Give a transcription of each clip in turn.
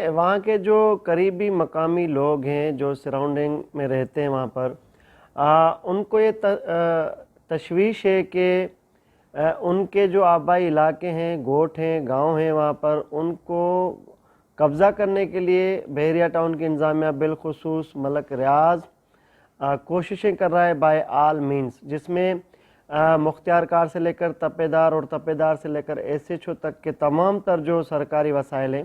وہاں کے جو قریبی مقامی لوگ ہیں جو سراؤنڈنگ میں رہتے ہیں وہاں پر ان کو یہ تشویش ہے کہ ان کے جو آبائی علاقے ہیں، گوٹھ ہیں، گاؤں ہیں، وہاں پر ان کو قبضہ کرنے کے لیے بحریہ ٹاؤن کی انتظامیہ بالخصوص ملک ریاض کوششیں کر رہا ہے بائی آل مینز، جس میں مختار کار سے لے کر تپے دار اور تپے دار سے لے کر ایس ایچ او تک کے تمام تر جو سرکاری وسائل ہیں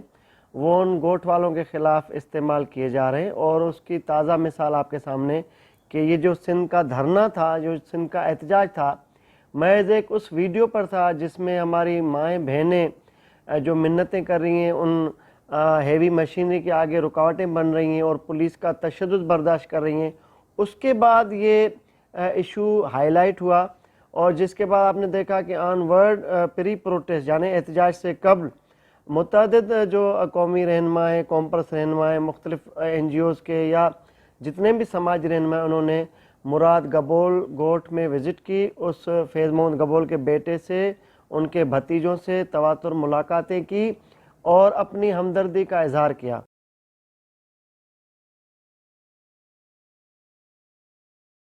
وہ ان گوٹھ والوں کے خلاف استعمال کیے جا رہے ہیں۔ اور اس کی تازہ مثال آپ کے سامنے کہ یہ جو سندھ کا دھرنا تھا، جو سندھ کا احتجاج تھا، محض ایک اس ویڈیو پر تھا جس میں ہماری مائیں بہنیں جو منتیں کر رہی ہیں، ان ہیوی مشینری کے آگے رکاوٹیں بن رہی ہیں اور پولیس کا تشدد برداشت کر رہی ہیں۔ اس کے بعد یہ ایشو ہائی لائٹ ہوا اور جس کے بعد آپ نے دیکھا کہ آن ورڈ پری پروٹیسٹ یعنی احتجاج سے قبل متعدد جو قومی رہنما ہیں، کامپرس رہنما ہیں، مختلف این جی اوز کے یا جتنے بھی سماجی رہنما ہیں، انہوں نے مراد گبول گوٹھ میں وزٹ کی، اس فیض محمد گبول کے بیٹے سے، ان کے بھتیجوں سے تواتر ملاقاتیں کی اور اپنی ہمدردی کا اظہار کیا۔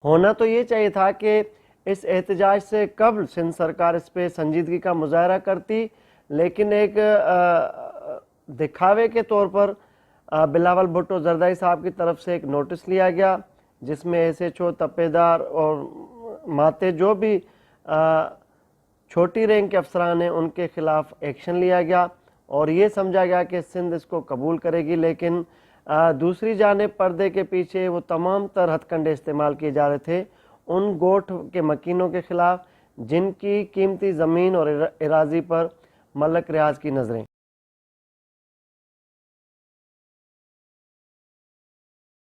ہونا تو یہ چاہیے تھا کہ اس احتجاج سے قبل سندھ سرکار اس پہ سنجیدگی کا مظاہرہ کرتی، لیکن ایک دکھاوے کے طور پر بلاول بھٹو زرداری صاحب کی طرف سے ایک نوٹس لیا گیا جس میں ایس ایچ او، تپے دار اور ماتے جو بھی چھوٹی رینک کے افسران ہیں ان کے خلاف ایکشن لیا گیا اور یہ سمجھا گیا کہ سندھ اس کو قبول کرے گی، لیکن دوسری جانب پردے کے پیچھے وہ تمام تر ہتھ کنڈے استعمال کیے جا رہے تھے ان گوٹھ کے مکینوں کے خلاف جن کی قیمتی زمین اور اراضی پر ملک ریاض کی نظریں۔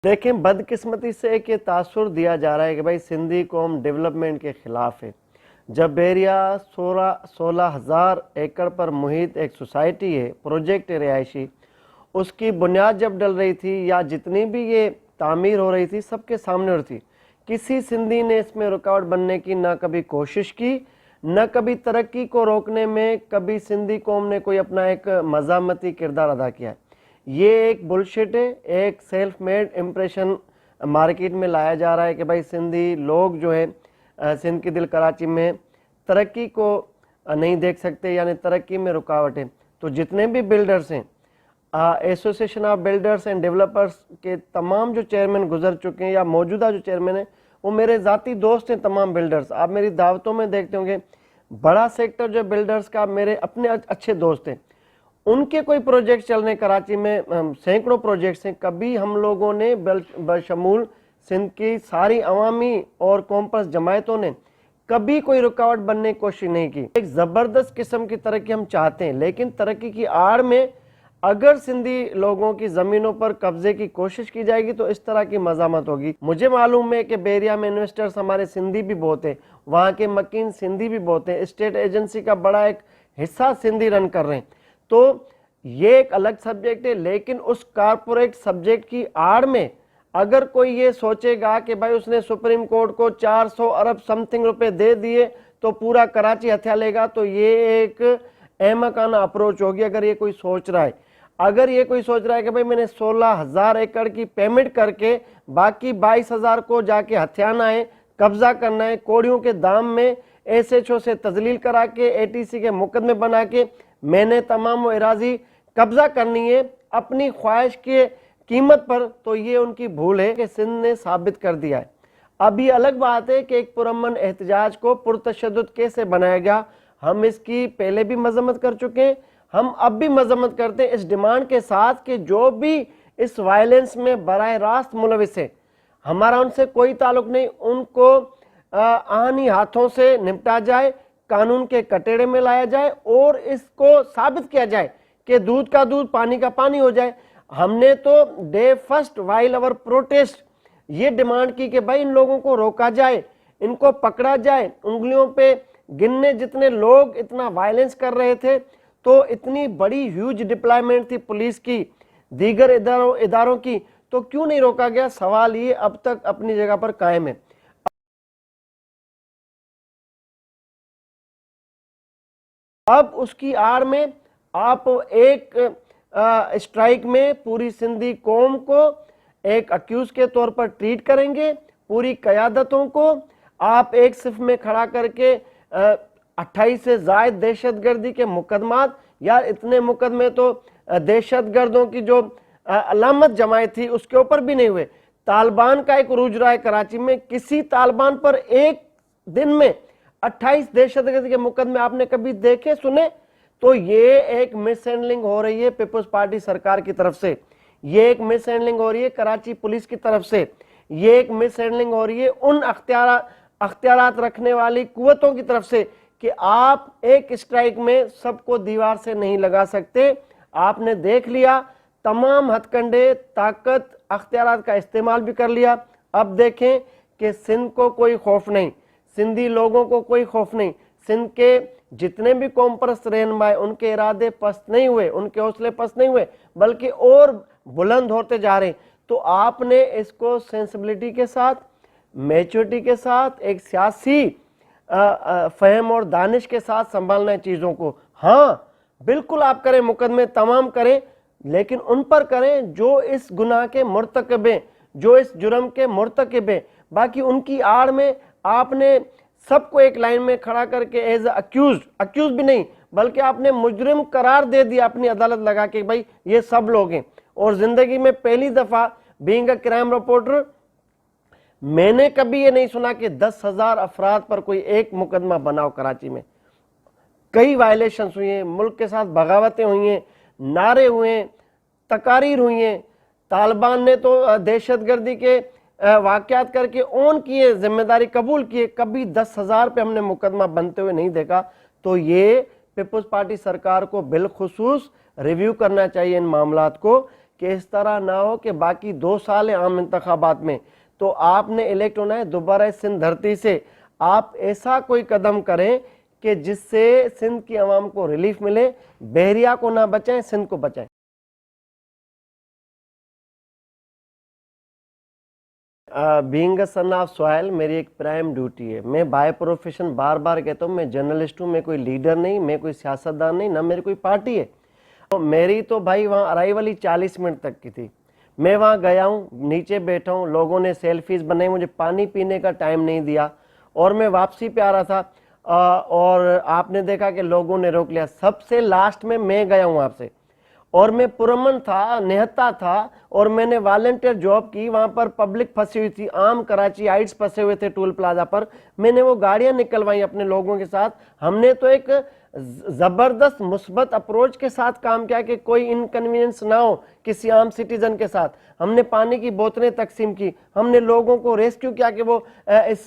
دیکھیں، بدقسمتی سے ایک یہ تاثر دیا جا رہا ہے کہ بھائی سندھی قوم ڈیولپمنٹ کے خلاف ہے۔ جب بحریہ 16,000 ایکڑ پر محیط ایک سوسائٹی ہے، پروجیکٹ رہائشی، اس کی بنیاد جب ڈل رہی تھی یا جتنی بھی یہ تعمیر ہو رہی تھی سب کے سامنے ہو رہی تھی، کسی سندھی نے اس میں رکاوٹ بننے کی نہ کبھی کوشش کی، نہ کبھی ترقی کو روکنے میں کبھی سندھی قوم نے کوئی اپنا ایک مزاحمتی کردار ادا کیا ہے۔ یہ ایک بلشٹ ہے، ایک سیلف میڈ امپریشن مارکیٹ میں لایا جا رہا ہے کہ بھائی سندھی لوگ جو ہے سندھ کی دل کراچی میں ترقی کو نہیں دیکھ سکتے، یعنی ترقی میں رکاوٹ ہے۔ تو جتنے بھی بلڈرز ہیں، ایسوسی ایشن آف بلڈرز اینڈ ڈیولپرز کے تمام جو چیئرمین گزر چکے ہیں یا موجودہ جو چیئرمین ہیں وہ میرے ذاتی دوست ہیں۔ تمام بلڈرز آپ میری دعوتوں میں دیکھتے ہوں گے، بڑا سیکٹر جو بلڈرز کا میرے اپنے اچھے دوست ہیں، ان کے کوئی پروجیکٹ چل رہے ہیں کراچی میں، سینکڑوں پروجیکٹس ہیں، کبھی ہم لوگوں نے بشمول سندھ کی ساری عوامی اور کامپرس جماعتوں نے کبھی کوئی رکاوٹ بننے کی کوشش نہیں کی۔ ایک زبردست قسم کی ترقی ہم چاہتے ہیں، لیکن ترقی کی آڑ میں اگر سندھی لوگوں کی زمینوں پر قبضے کی کوشش کی جائے گی تو اس طرح کی مزاحمت ہوگی۔ مجھے معلوم ہے کہ بحریہ میں انویسٹرز ہمارے سندھی بھی بہت ہیں، وہاں کے مکین سندھی بھی بہت ہیں، اسٹیٹ ایجنسی کا بڑا ایک حصہ سندھی رن کر رہے ہیں، تو یہ ایک الگ سبجیکٹ ہے۔ لیکن اس کارپوریٹ سبجیکٹ کی آڑ میں اگر کوئی یہ سوچے گا کہ بھائی اس نے سپریم کورٹ کو 400 ارب سم تھنگ روپے دے دیے تو پورا کراچی ہتھیا لے گا، تو یہ ایک احمقانہ اپروچ ہوگی۔ اگر یہ کوئی سوچ رہا ہے، اگر یہ کوئی سوچ رہا ہے کہ بھائی میں نے 16,000 ایکڑ کی پیمنٹ کر کے باقی 22,000 کو جا کے ہتھیانا ہے، قبضہ کرنا ہے، کوڑیوں کے دام میں ایس ایچ او سے تذلیل کرا کے اے ٹی سی کے مقدمے بنا کے میں نے تمام وہ اراضی قبضہ کرنی ہے اپنی خواہش کے قیمت پر، تو یہ ان کی بھول ہے کہ سندھ نے ثابت کر دیا ہے۔ اب یہ الگ بات ہے کہ ایک پرامن احتجاج کو پرتشدد کیسے بنایا گیا، ہم اس کی پہلے بھی مذمت کر چکے ہیں، ہم اب بھی مذمت کرتے ہیں اس ڈیمانڈ کے ساتھ کہ جو بھی اس وائلنس میں براہ راست ملوث ہے، ہمارا ان سے کوئی تعلق نہیں، ان کو آہنی ہاتھوں سے نمٹا جائے، قانون کے کٹڑے میں لایا جائے اور اس کو ثابت کیا جائے کہ دودھ کا دودھ پانی کا پانی ہو جائے۔ ہم نے تو ڈے فرسٹ وائل اور پروٹیسٹ یہ ڈیمانڈ کی کہ بھائی ان لوگوں کو روکا جائے، ان کو پکڑا جائے، انگلیوں پہ گننے جتنے لوگ اتنا وائلنس کر رہے تھے، تو اتنی بڑی ہیوج ڈپلائمنٹ تھی پولیس کی، دیگر اداروں کی، تو کیوں نہیں روکا گیا؟ سوال یہ اب تک اپنی جگہ پر قائم ہے۔ اب اس کی آڑ میں آپ ایک स्ट्राइक में पूरी सिंधी कौम को एक अक्यूज के तौर पर ट्रीट करेंगे, पूरी क़यादतों को आप एक सिफ में खड़ा करके 28 से ज़ायद दहशतगर्दी के मुकदमात, यार इतने मुकदमे तो दहशतगर्दों की जो अलामत जमाई थी उसके ऊपर भी नहीं हुए। तालिबान का एक उरूज रहा है कराची में, किसी तालिबान पर एक दिन में 28 दहशतगर्दी के मुकदमे आपने कभी देखे सुने? तो ये एक मिस हैंडलिंग हो रही है पीपल्स पार्टी सरकार की तरफ से, ये एक मिस हैंडलिंग हो रही है कराची पुलिस की तरफ से, ये एक मिस हैंडलिंग हो रही है उन अख्तियारात रखने वाली कुव्वतों की तरफ से कि आप एक स्ट्राइक में सबको दीवार से नहीं लगा सकते। आपने देख लिया, तमाम हथकंडे, ताकत, अख्तियारात का इस्तेमाल भी कर लिया। अब देखें कि सिंध को कोई खौफ नहीं, सिंधी लोगों को कोई खौफ नहीं, सिंध के जितने भी कौम परस्त रहनुमा उनके इरादे पस्त नहीं हुए, उनके हौसले पस्त नहीं हुए, बल्कि और बुलंद होते जा रहे हैं। तो आपने इसको सेंसिबिलिटी के साथ, मैच्योरिटी के साथ, एक सियासी फहम और दानिश के साथ संभालना है चीज़ों को। हाँ बिल्कुल आप करें, मुकदमे तमाम करें, लेकिन उन पर करें जो इस गुनाह के मुर्तकब हैं, जो इस जुर्म के मुर्तकब हैं। बाकी उनकी आड़ में आपने सबको एक लाइन में खड़ा करके एज अक्यूज भी नहीं, बल्कि आपने मुजरिम करार दे दिया अपनी अदालत लगा के, भाई ये सब लोग हैं। और जिंदगी में पहली दफा बीइंग अ क्राइम रिपोर्टर मैंने कभी ये नहीं सुना कि 10,000 अफराद पर कोई एक मुकदमा बनाओ। कराची में कई वायलेशंस हुई हैं, मुल्क के साथ बगावतें हुई हैं, नारे हुए हैं, तकारीर हुई हैं। तालिबान ने तो दहशतगर्दी के वाक़यात करके ऑन किए, जिम्मेदारी कबूल किए, कभी 10,000 पे हमने मुकदमा बनते हुए नहीं देखा। तो ये पीपल्स पार्टी सरकार को बिलखुसूस रिव्यू करना चाहिए इन मामलात को, कि इस तरह ना हो कि बाकी 2 साल है आम इंतखाबात में, तो आपने इलेक्ट होना है दोबारा इस सिंध धरती से, आप ऐसा कोई कदम करें कि जिससे सिंध की आवाम को रिलीफ मिले, बहरिया को ना बचाएं, सिंध को बचाएं। Being a son of soil मेरी एक प्राइम ड्यूटी है। मैं बाय प्रोफेशन बार बार कहता हूँ, मैं जर्नलिस्ट हूँ, मैं कोई लीडर नहीं, मैं कोई सियासतदान नहीं, ना मेरी कोई पार्टी है। तो मेरी तो भाई वहाँ अराइवल ही 40 मिनट तक की थी। मैं वहाँ गया हूँ, नीचे बैठा हूँ, लोगों ने सेल्फीज बनाई, मुझे पानी पीने का टाइम नहीं दिया, और मैं वापसी पे आ रहा था और आपने देखा कि लोगों ने रोक लिया। सबसे लास्ट में मैं गया हूँ आपसे, और मैं पुरमन था, निहत्ता था, और मैंने वॉलंटियर जॉब की। वहाँ पर पब्लिक फंसी हुई थी, आम कराची आइट्स फंसे हुए थे टूल प्लाजा पर, मैंने वो गाड़ियाँ निकलवाई अपने लोगों के साथ। हमने तो एक ज़बरदस्त मुस्बत अप्रोच के साथ काम किया कि कोई इनकन्वीनियंस ना हो किसी आम सिटीजन के साथ। हमने पानी की बोतलें तकसीम की, हमने लोगों को रेस्क्यू किया कि वो इस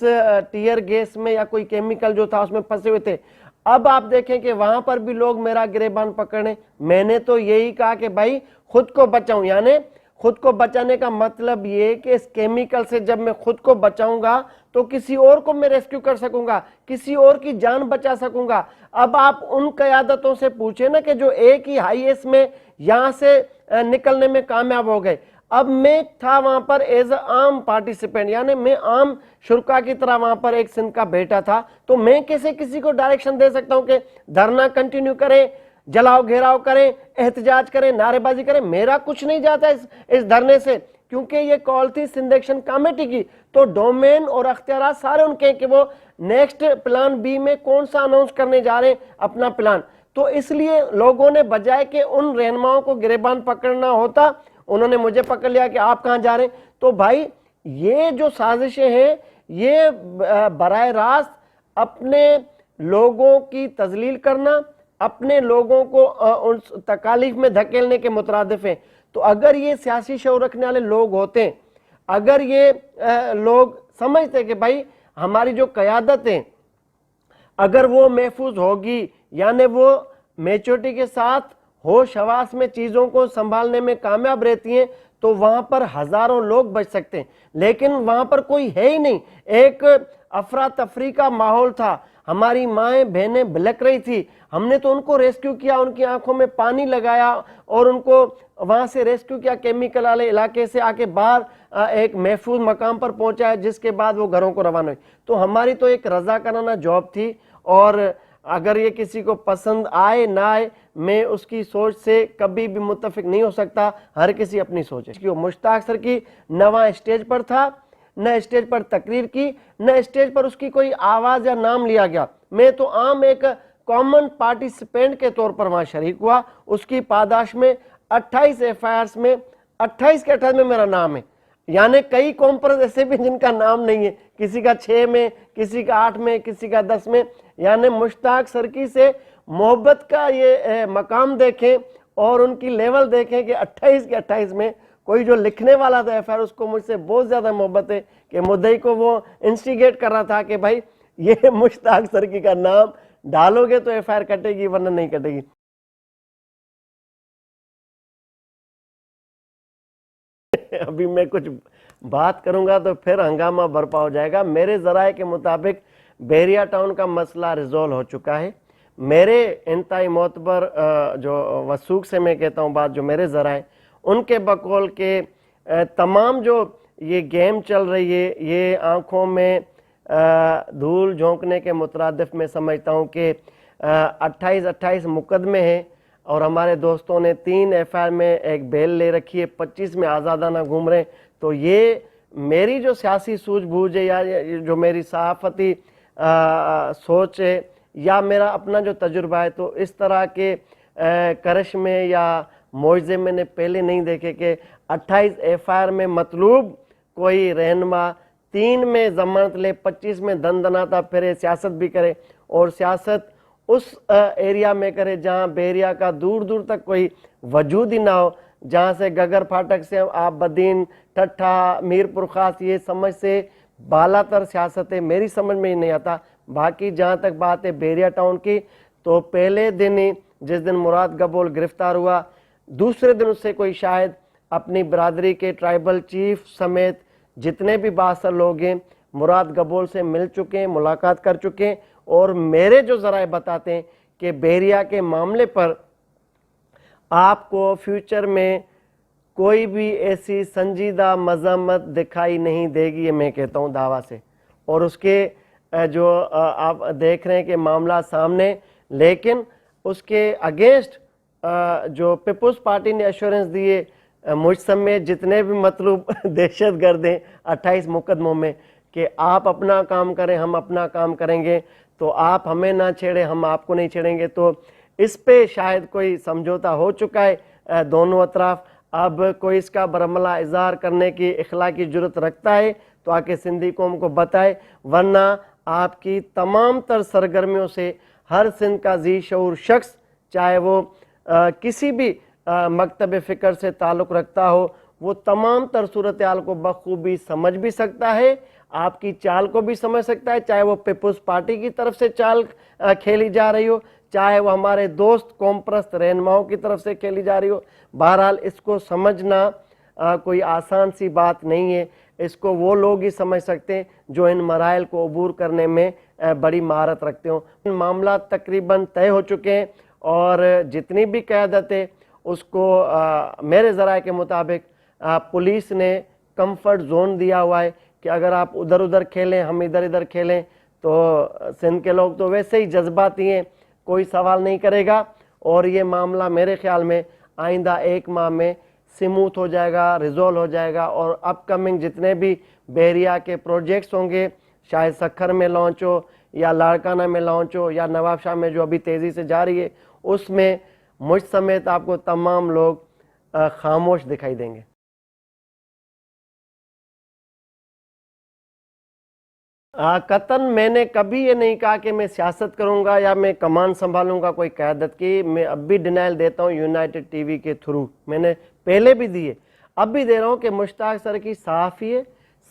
टीयर गैस में या कोई केमिकल जो था उसमें फंसे हुए थे। अब आप देखें कि वहां पर भी लोग मेरा गिरेबान पकड़े। मैंने तो यही कहा कि भाई खुद को बचाऊं, यानी खुद को बचाने का मतलब ये कि इस केमिकल से जब मैं खुद को बचाऊंगा तो किसी और को मैं रेस्क्यू कर सकूंगा, किसी और की जान बचा सकूंगा। अब आप उन क़यादतों से पूछे ना कि जो एक ही हाईएस में यहां से निकलने में कामयाब हो गए। अब मैं था वहां पर एज अ आम पार्टिसिपेंट, यानी मैं आम शुरका की तरह वहां पर एक सिंध का बेटा था, तो मैं कैसे किसी को डायरेक्शन दे सकता हूं कि धरना कंटिन्यू करें, जलाओ घेराव करें, एहतजाज करें, नारेबाजी करें? मेरा कुछ नहीं जाता इस धरने से, क्योंकि ये कॉल थी सिंध एक्शन कमेटी की। तो डोमेन और अख्तियार सारे उनके कि वो नेक्स्ट प्लान बी में कौन सा अनाउंस करने जा रहे हैं अपना प्लान। तो इसलिए लोगों ने बजाय कि उन रहनुमाओं को गिरेबान पकड़ना होता, उन्होंने मुझे पकड़ लिया कि आप कहां जा रहे हैं। तो भाई ये जो साजिशें हैं ये बराह रास्त अपने लोगों की तजलील करना, अपने लोगों को उस तकालीफ में धकेलने के मुतरादिफ है। तो अगर ये सियासी शऊर रखने वाले लोग होते, अगर ये लोग समझते कि भाई हमारी जो क़यादत है अगर वो महफूज होगी, यानी वो मैच्योरिटी के साथ होश हवास में चीज़ों को संभालने में कामयाब रहती हैं, तो वहाँ पर हज़ारों लोग बच सकते हैं। लेकिन वहाँ पर कोई है ही नहीं, एक अफरा तफरी का माहौल था, हमारी माएँ बहनें बिलक रही थी। हमने तो उनको रेस्क्यू किया, उनकी आंखों में पानी लगाया और उनको वहाँ से रेस्क्यू किया, केमिकल वाले इलाके से आके बाहर एक महफूज मकाम पर पहुँचाया, जिसके बाद वो घरों को रवाना हुई। तो हमारी तो एक रज़ाकाराना जॉब थी। और अगर ये किसी को पसंद आए ना आए, मैं उसकी सोच से कभी भी मुत्तफिक नहीं हो सकता, हर किसी अपनी सोच है। मुश्ताक सर की न वहाँ स्टेज पर था, न स्टेज पर तकरीर की, न स्टेज पर उसकी कोई आवाज़ या नाम लिया गया। मैं तो आम एक कॉमन पार्टिसिपेंट के तौर पर वहाँ शरीक हुआ। उसकी पादाश में 28 एफआईआर में 28 के 28 में मेरा नाम है, यानी कई कॉम्परस ऐसे भी जिनका नाम नहीं है, किसी का 6 में, किसी का 8 में, किसी का 10 में। यानी मुश्ताक सरकी से मोहब्बत का ये मकाम देखें और उनकी लेवल देखें कि 28 के 28 में कोई जो लिखने वाला था एफआईआर, उसको मुझसे बहुत ज़्यादा मोहब्बत है कि मुद्दई को वो इंस्टिगेट कर रहा था कि भाई ये मुश्ताक सरकी का नाम डालोगे तो एफआईआर कटेगी, वरना नहीं कटेगी। अभी मैं कुछ बात करूंगा तो फिर हंगामा बरपा हो जाएगा। मेरे ज़राए के मुताबिक बहरिया टाउन का मसला रिजॉल्व हो चुका है। मेरे इंतहाई मोतबर जो वसूख से मैं कहता हूँ बात, जो मेरे ज़राए उनके बकौल के तमाम जो ये गेम चल रही है, ये आँखों में धूल झोंकने के मुतरादिफ मैं समझता हूँ कि 28 मुकदमे हैं और हमारे दोस्तों ने 3 एफआईआर में एक बेल ले रखी है, 25 में आज़ादाना घूम रहे हैं। तो ये मेरी जो सियासी सूझबूझ है या जो मेरी सहाफ़ती सोच है या मेरा अपना जो तजुर्बा है, तो इस तरह के करश में या मुआवजे मैंने पहले नहीं देखे कि 28 एफआईआर में मतलूब कोई रहनुमा 3 में ज़मानत ले, 25 में दंदनाता फिरे, सियासत भी करे और सियासत उस एरिया में करे जहाँ बहरिया का दूर दूर तक कोई वजूद ही ना हो, जहाँ से गगर फाटक से आप बदीन, ठट्ठा, मीरपुर खास, ये समझ से बालातर सियासत है, मेरी समझ में ही नहीं आता। बाकी जहाँ तक बात है बहरिया टाउन की, तो पहले दिन ही जिस दिन मुराद गबोल गिरफ्तार हुआ, दूसरे दिन उससे कोई शायद अपनी बरादरी के ट्राइबल चीफ समेत जितने भी बासर लोग हैं मुराद गबोल से मिल चुके हैं, मुलाकात कर चुके हैं। और मेरे जो ज़राए बताते हैं कि बहरिया के मामले पर आपको फ्यूचर में कोई भी ऐसी संजीदा मज़म्मत दिखाई नहीं देगी, ये मैं कहता हूँ दावा से। और उसके जो आप देख रहे हैं कि मामला सामने, लेकिन उसके अगेंस्ट जो पीपल्स पार्टी ने एश्योरेंस दिए मुझ समेत जितने भी मतलब दहशत गर्द हैं 28 मुकदमों में, कि आप अपना काम करें, हम अपना काम करेंगे, तो आप हमें ना छेड़े, हम आपको नहीं छेड़ेंगे। तो इस पे शायद कोई समझौता हो चुका है दोनों अतराफ। अब कोई इसका बरमला इजहार करने की इखलाकी जुर्रत रखता है तो आके सिंधी कौम को बताए, वरना आपकी तमाम तर सरगर्मियों से हर सिंध का जी शऊर शख्स, चाहे वो किसी भी मकतब फ़िक्र से ताल्लुक़ रखता हो, वो तमाम तर सूरत हाल को बखूबी समझ भी सकता है, आपकी चाल को भी समझ सकता है, चाहे वो पीपल्स पार्टी की तरफ से चाल खेली जा रही हो, चाहे वो हमारे दोस्त कौमप्रस्त रहनुमाओं की तरफ से खेली जा रही हो। बहरहाल इसको समझना कोई आसान सी बात नहीं है। इसको वो लोग ही समझ सकते हैं जो इन मराइल को अबूर करने में बड़ी महारत रखते हो। मामला तकरीबन तय हो चुके हैं और जितनी भी क़यादत है उसको मेरे ज़राए के मुताबिक पुलिस ने कंफर्ट जोन दिया हुआ है कि अगर आप उधर उधर खेलें, हम इधर इधर खेलें, तो सिंध के लोग तो वैसे ही जज्बाती हैं, कोई सवाल नहीं करेगा। और ये मामला मेरे ख्याल में आइंदा 1 माह में स्मूथ हो जाएगा, रिजॉल्व हो जाएगा। और अपकमिंग जितने भी बहरिया के प्रोजेक्ट्स होंगे, शायद सखर में लॉन्च हो या लाड़काना में लॉन्च हो या नवाबशाह में जो अभी तेज़ी से जा रही है, उसमें मुझ समेत आपको तमाम लोग खामोश दिखाई देंगे। कतन मैंने कभी ये नहीं कहा कि मैं सियासत करूंगा या मैं कमान संभालूंगा कोई क़यादत की। मैं अब भी डिनाइल देता हूँ यूनाइटेड टीवी के थ्रू, मैंने पहले भी दिए, अब भी दे रहा हूँ कि मुश्ताक सर की सहाफ़ी है,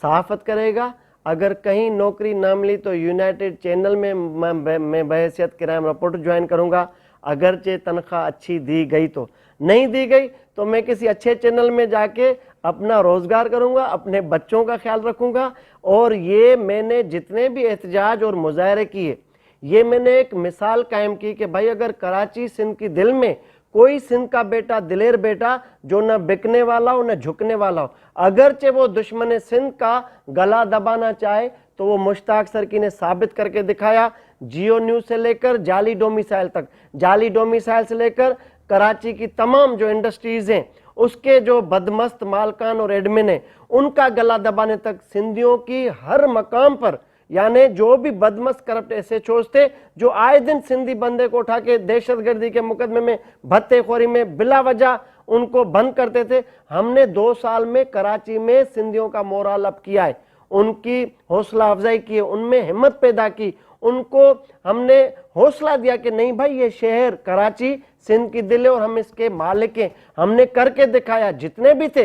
सहाफ़त करेगा। अगर कहीं नौकरी ना मिली तो यूनाइटेड चैनल में मैं बहैसियत क्राइम रिपोर्टर ज्वाइन करूँगा। अगरचे तनख्वाह अच्छी दी गई तो, नहीं दी गई तो मैं किसी अच्छे चैनल में जाके अपना रोज़गार करूँगा, अपने बच्चों का ख्याल रखूँगा। और ये मैंने जितने भी एहतजाज और मुजाहरे किए, ये मैंने एक मिसाल कायम की कि भाई अगर कराची सिंध की दिल में कोई सिंध का बेटा, दिलेर बेटा, जो न बिकने वाला हो न झुकने वाला हो, अगरचे वो दुश्मन सिंध का गला दबाना चाहे, तो वो मुश्ताक सरकी ने साबित करके दिखाया। जियो न्यूज़ से लेकर जाली डोमिसाइल तक, जाली डोमिसाइल से लेकर कराची की तमाम जो इंडस्ट्रीज हैं उसके जो बदमस्त मालकान और एडमिन हैं उनका गला दबाने तक सिंधियों की हर मकाम पर, यानी जो भी बदमस्त करप्ट एसएचओज थे जो आए दिन सिंधी बंदे को उठा के दहशतगर्दी के मुकदमे में, भत्तेखोरी में बिला वजह उनको बंद करते थे, हमने 2 साल में कराची में सिंधियों का मोरल अप किया है, उनकी हौसला अफजाई की, उनमें हिम्मत पैदा की, उनको हमने हौसला दिया कि नहीं भाई ये शहर कराची सिंध की दिल है और हम इसके मालिक हैं, हमने करके दिखाया। जितने भी थे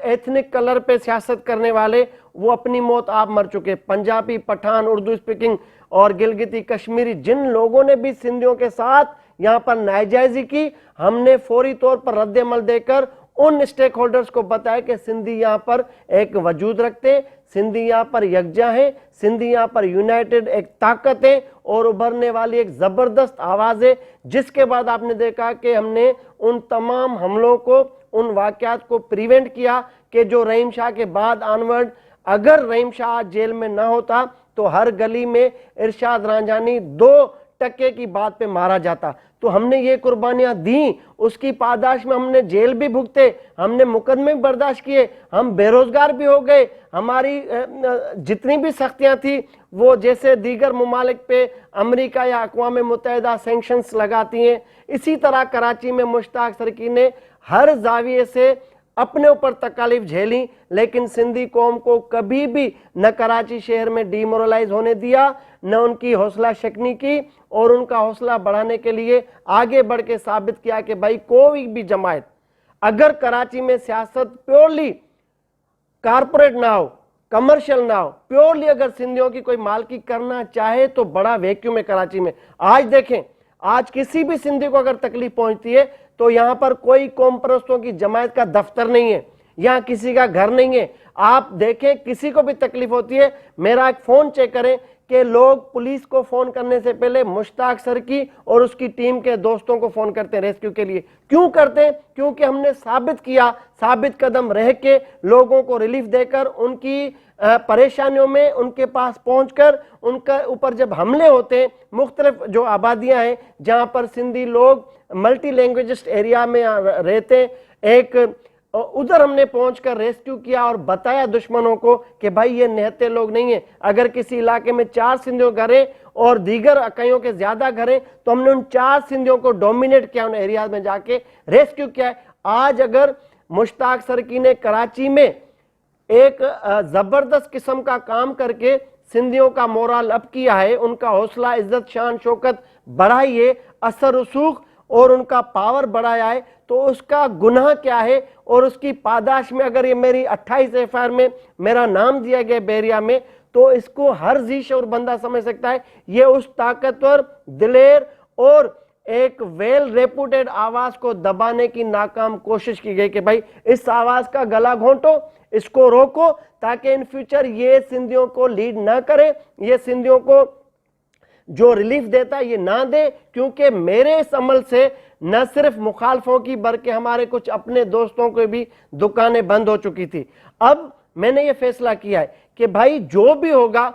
एथनिक कलर पे सियासत करने वाले वो अपनी मौत आप मर चुके, पंजाबी, पठान, उर्दू स्पीकिंग और गिलगिती कश्मीरी, जिन लोगों ने भी सिंधियों के साथ यहाँ पर नाजायजी की, हमने फौरी तौर पर रद्द-ए-अमल देकर उन स्टेक होल्डर्स को बताया कि सिंधी यहाँ पर एक वजूद रखते हैं, सिंधी यहाँ पर यकजा है, सिंधी यहाँ पर यूनाइटेड एक ताकत है और उभरने वाली एक जबरदस्त आवाज है। जिसके बाद आपने देखा कि हमने उन तमाम हमलों को, उन वाकयात को प्रिवेंट किया कि जो रहीम शाह के बाद ऑनवर्ड, अगर रहीम शाह जेल में ना होता तो हर गली में इरशाद रांझानी 2% की बात पे मारा जाता। तो हमने ये कुर्बानियां दी, उसकी पादाश में हमने जेल भी भुगते, हमने मुकदमे भी बर्दाश्त किए, हम बेरोजगार भी हो गए, हमारी जितनी भी सख्तियां थी वो जैसे दीगर ममालिक पे अमेरिका या अक़वाम मुत्तहिदा सैंक्शंस लगाती हैं, इसी तरह कराची में मुश्ताक सरकी ने हर जाविये से अपने ऊपर तकालीफ झेली, लेकिन सिंधी कौम को कभी भी न कराची शहर में डिमोरलाइज होने दिया, न उनकी हौसला शिकनी की और उनका हौसला बढ़ाने के लिए आगे बढ़ के साबित किया कि भाई कोई भी जमात अगर कराची में सियासत प्योरली कारपोरेट ना हो, कमर्शियल ना हो, प्योरली अगर सिंधियों की कोई मालकी करना चाहे तो बड़ा वैक्यूम है कराची में। आज देखें, आज किसी भी सिंधी को अगर तकलीफ पहुंचती है तो यहाँ पर कोई कौम परस्तों की जमात का दफ्तर नहीं है, यहाँ किसी का घर नहीं है। आप देखें किसी को भी तकलीफ होती है, मेरा एक फोन चेक करें कि लोग पुलिस को फोन करने से पहले मुश्ताक सरकी और उसकी टीम के दोस्तों को फोन करते हैं रेस्क्यू के लिए। क्यों करते हैं? क्योंकि हमने साबित किया, साबित कदम रह के लोगों को रिलीफ देकर, उनकी परेशानियों में उनके पास पहुंचकर, उनके ऊपर जब हमले होते हैं, मुख्तलिफ जो आबादियां हैं जहां पर सिंधी लोग मल्टी लैंग्वेजिस्ट एरिया में रहते, एक उधर हमने पहुंचकर रेस्क्यू किया और बताया दुश्मनों को कि भाई ये निहत्ते लोग नहीं है। अगर किसी इलाके में 4 सिंधियों घर हैं और दीगर इकाइयों के ज्यादा घर हैं तो हमने उन 4 सिंधियों को डोमिनेट किया, उन एरिया में जाके रेस्क्यू किया। आज अगर मुश्ताक सरकी ने कराची में एक जबरदस्त किस्म का काम करके सिंधियों का मोरल अप किया है, उनका हौसला, इज्जत, शान, शौकत बढ़ाई है, असर रसूख और उनका पावर बढ़ाया है, तो उसका गुनाह क्या है और उसकी पादाश में अगर ये मेरी 28 एफआईआर में मेरा नाम दिया गया बहरिया में, तो इसको हर जी शऊर बंदा समझ सकता है ये उस ताकतवर, दिलेर और एक वेल रेपुटेड आवाज को दबाने की नाकाम कोशिश की गई कि भाई इस आवाज का गला घोंटो, इसको रोको, ताकि इन फ्यूचर ये सिंधियों को लीड ना करे, ये सिंधियों को जो रिलीफ देता है ये ना दे। क्योंकि मेरे इस अमल से न सिर्फ मुखालफों की बल्कि हमारे कुछ अपने दोस्तों के भी दुकानें बंद हो चुकी थी। अब मैंने ये फैसला किया है कि भाई जो भी होगा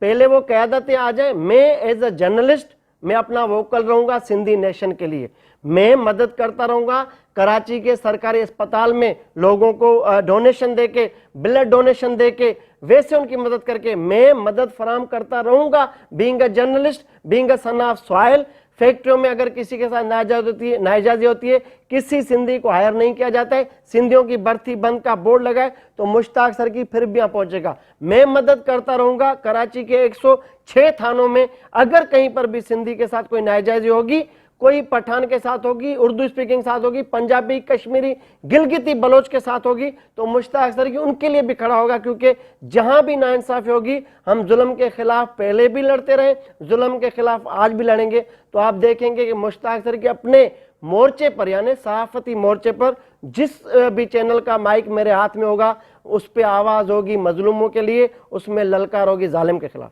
पहले वो क़यादतें आ जाए, मैं एज अ जर्नलिस्ट मैं अपना वोकल रहूंगा सिंधी नेशन के लिए, मैं मदद करता रहूंगा कराची के सरकारी अस्पताल में लोगों को डोनेशन देके, ब्लड डोनेशन देके, वैसे उनकी मदद करके मैं मदद फराम करता रहूंगा। Being a journalist, being a son of soil, फैक्ट्रियों में अगर किसी के साथ नाजायजी होती है, किसी सिंधी को हायर नहीं किया जाता है, सिंधियों की भर्ती बंद का बोर्ड लगाए तो मुश्ताक सरकी फिर भी यहाँ पहुंचेगा। मैं मदद करता रहूंगा कराची के 106 थानों में अगर कहीं पर भी सिंधी के साथ कोई नाजायजी होगी, कोई पठान के साथ होगी, उर्दू स्पीकिंग साथ होगी, पंजाबी, कश्मीरी, गिलगिती बलोच के साथ होगी, तो मुश्ताक सरकी उनके लिए भी खड़ा होगा। क्योंकि जहां भी नाइंसाफी होगी हम जुल्म के खिलाफ पहले भी लड़ते रहे, जुल्म के खिलाफ आज भी लड़ेंगे। तो आप देखेंगे कि मुश्ताक सरकी अपने मोर्चे पर, यानी सहाफती मोर्चे पर, जिस भी चैनल का माइक मेरे हाथ में होगा उस पर आवाज होगी मजलूमों के लिए, उसमें ललकार होगी जालिम के खिलाफ।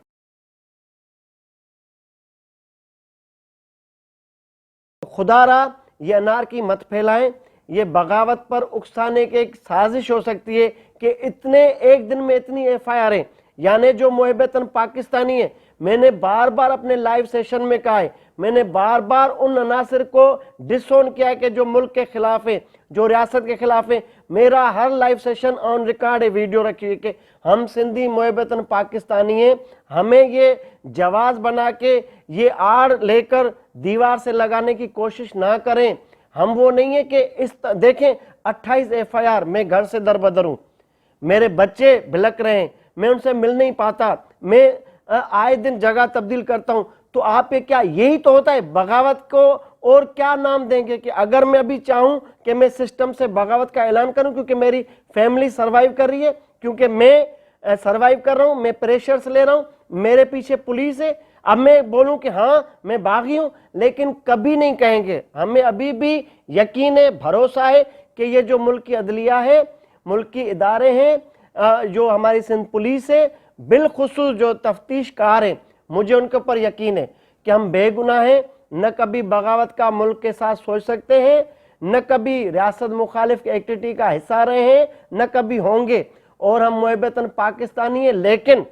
खुदारा ये अनारकी मत फैलाएं, ये बगावत पर उकसाने की एक साजिश हो सकती है कि इतने एक दिन में इतनी एफआईआरें, यानी जो मुहब्बतन पाकिस्तानी है, मैंने बार बार अपने लाइव सेशन में कहा है, मैंने बार बार उन अनासर को डिसोन किया है कि जो मुल्क के खिलाफ है, जो रियासत के खिलाफ है। मेरा हर लाइव सेशन ऑन रिकॉर्ड है, वीडियो रखी हुई कि हम सिंधी मुहब्बतन पाकिस्तानी हैं, हमें ये जवाज बना के ये आड़ लेकर दीवार से लगाने की कोशिश ना करें। हम वो नहीं है कि देखें 28 FIR, मैं घर से दरबदर हूँ, मेरे बच्चे भिलक रहे हैं, मैं उनसे मिल नहीं पाता, मैं आए दिन जगह तब्दील करता हूँ। तो आप ये क्या यही तो होता है बगावत को? और क्या नाम देंगे कि अगर मैं अभी चाहूँ कि मैं सिस्टम से बगावत का ऐलान करूँ क्योंकि मेरी फैमिली सर्वाइव कर रही है, क्योंकि मैं सर्वाइव कर रहा हूँ, मैं प्रेशर्स ले रहा हूँ, मेरे पीछे पुलिस है, अब मैं बोलूं कि हाँ मैं बागी हूं? लेकिन कभी नहीं कहेंगे। हमें अभी भी यकीन है, भरोसा है कि ये जो मुल्क की अदलिया है, मुल्क की इदारे हैं, जो हमारी सिंध पुलिस है, बिलखुसूस जो तफ्तीशकार हैं, मुझे उनके ऊपर यकीन है कि हम बेगुनाह हैं, न कभी बगावत का मुल्क के साथ सोच सकते हैं, न कभी रियासत मुखालिफ एक्टिविटी का हिस्सा रहे हैं, न कभी होंगे। और हम मुहब्बतन पाकिस्तानी हैं, लेकिन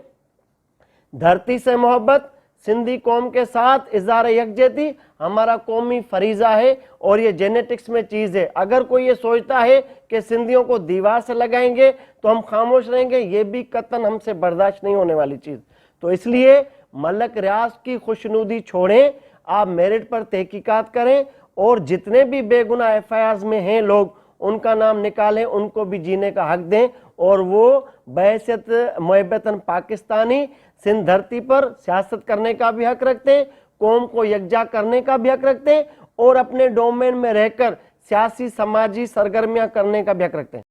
धरती से मोहब्बत, सिंधी कौम के साथ इज़हार यकजहती हमारा कौमी फरीज़ा है और ये जेनेटिक्स में चीज़ है। अगर कोई ये सोचता है कि सिंधियों को दीवार से लगाएंगे तो हम खामोश रहेंगे, ये भी कतन हमसे बर्दाश्त नहीं होने वाली चीज़। तो इसलिए मलक रियाज की खुशनुदी छोड़ें, आप मेरिट पर तहकीकात करें और जितने भी बेगुनाह FIRs में हैं लोग, उनका नाम निकालें, उनको भी जीने का हक दें और वो बहैसियत मुहब्बतन पाकिस्तानी सिंध धरती पर सियासत करने का भी हक रखते हैं, कौम को यकजा करने का भी हक रखते हैं और अपने डोमेन में रहकर सियासी समाजी सरगर्मियां करने का भी हक रखते हैं।